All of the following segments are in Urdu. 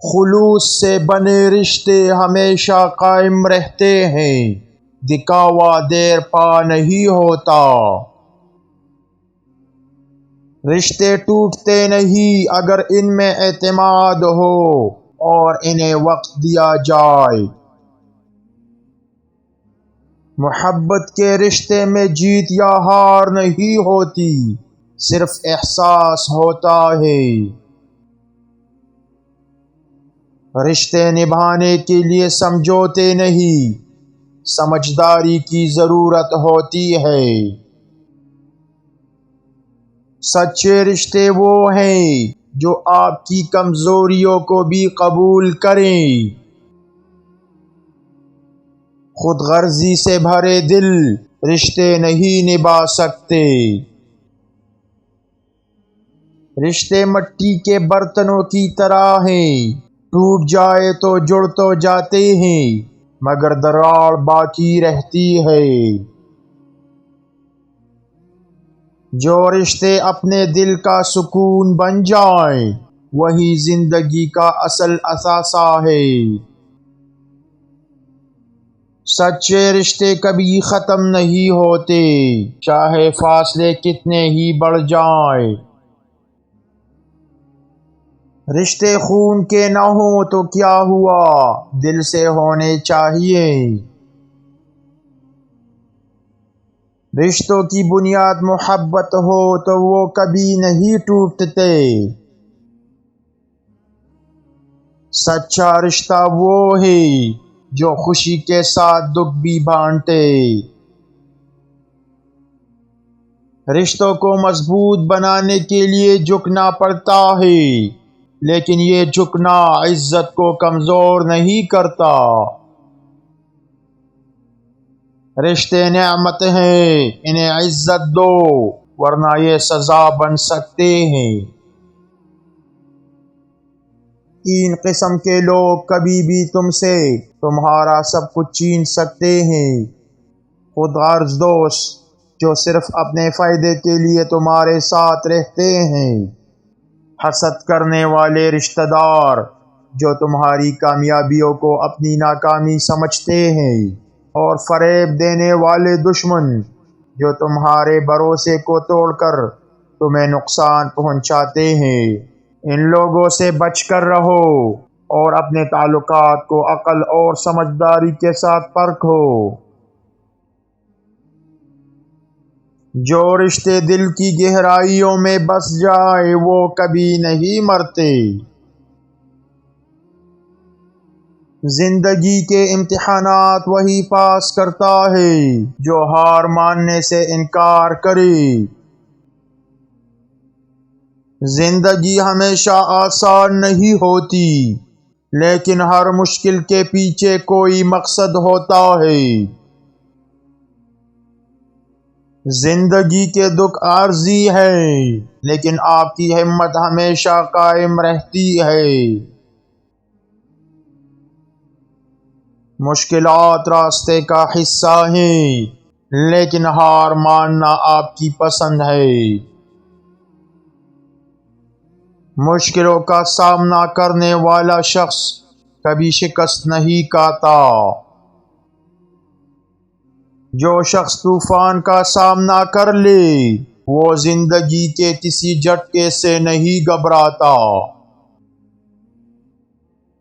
خلوص سے بنے رشتے ہمیشہ قائم رہتے ہیں، دکھاوا دیر پا نہیں ہوتا۔ رشتے ٹوٹتے نہیں اگر ان میں اعتماد ہو اور انہیں وقت دیا جائے۔ محبت کے رشتے میں جیت یا ہار نہیں ہوتی، صرف احساس ہوتا ہے۔ رشتے نبھانے کے لیے سمجھوتے نہیں، سمجھداری کی ضرورت ہوتی ہے۔ سچے رشتے وہ ہیں جو آپ کی کمزوریوں کو بھی قبول کریں۔ خود غرضی سے بھرے دل رشتے نہیں نبھا سکتے۔ رشتے مٹی کے برتنوں کی طرح ہیں، ٹوٹ جائے تو جڑ تو جاتے ہیں مگر دراڑ باقی رہتی ہے۔ جو رشتے اپنے دل کا سکون بن جائیں وہی زندگی کا اصل اثاثہ ہے۔ سچے رشتے کبھی ختم نہیں ہوتے، چاہے فاصلے کتنے ہی بڑھ جائیں۔ رشتے خون کے نہ ہوں تو کیا ہوا، دل سے ہونے چاہیے۔ رشتوں کی بنیاد محبت ہو تو وہ کبھی نہیں ٹوٹتے۔ سچا رشتہ وہ ہے جو خوشی کے ساتھ دکھ بھی بانٹے۔ رشتوں کو مضبوط بنانے کے لیے جھکنا پڑتا ہے، لیکن یہ جھکنا عزت کو کمزور نہیں کرتا۔ رشتے نعمت ہیں، انہیں عزت دو ورنہ یہ سزا بن سکتے ہیں۔ تین قسم کے لوگ کبھی بھی تم سے تمہارا سب کچھ چھین سکتے ہیں۔ خود غرض دوست جو صرف اپنے فائدے کے لیے تمہارے ساتھ رہتے ہیں۔ حسد کرنے والے رشتہ دار جو تمہاری کامیابیوں کو اپنی ناکامی سمجھتے ہیں، اور فریب دینے والے دشمن جو تمہارے بھروسے کو توڑ کر تمہیں نقصان پہنچاتے ہیں۔ ان لوگوں سے بچ کر رہو اور اپنے تعلقات کو عقل اور سمجھداری کے ساتھ پرکھو۔ جو رشتے دل کی گہرائیوں میں بس جائے وہ کبھی نہیں مرتے۔ زندگی کے امتحانات وہی پاس کرتا ہے جو ہار ماننے سے انکار کرے۔ زندگی ہمیشہ آسان نہیں ہوتی، لیکن ہر مشکل کے پیچھے کوئی مقصد ہوتا ہے۔ زندگی کے دکھ عارضی ہیں، لیکن آپ کی ہمت ہمیشہ قائم رہتی ہے۔ مشکلات راستے کا حصہ ہیں، لیکن ہار ماننا آپ کی پسند ہے۔ مشکلوں کا سامنا کرنے والا شخص کبھی شکست نہیں کھاتا۔ جو شخص طوفان کا سامنا کر لے وہ زندگی کے کسی جھٹکے سے نہیں گھبراتا۔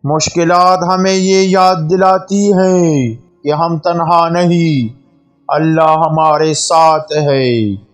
مشکلات ہمیں یہ یاد دلاتی ہیں کہ ہم تنہا نہیں، اللہ ہمارے ساتھ ہے۔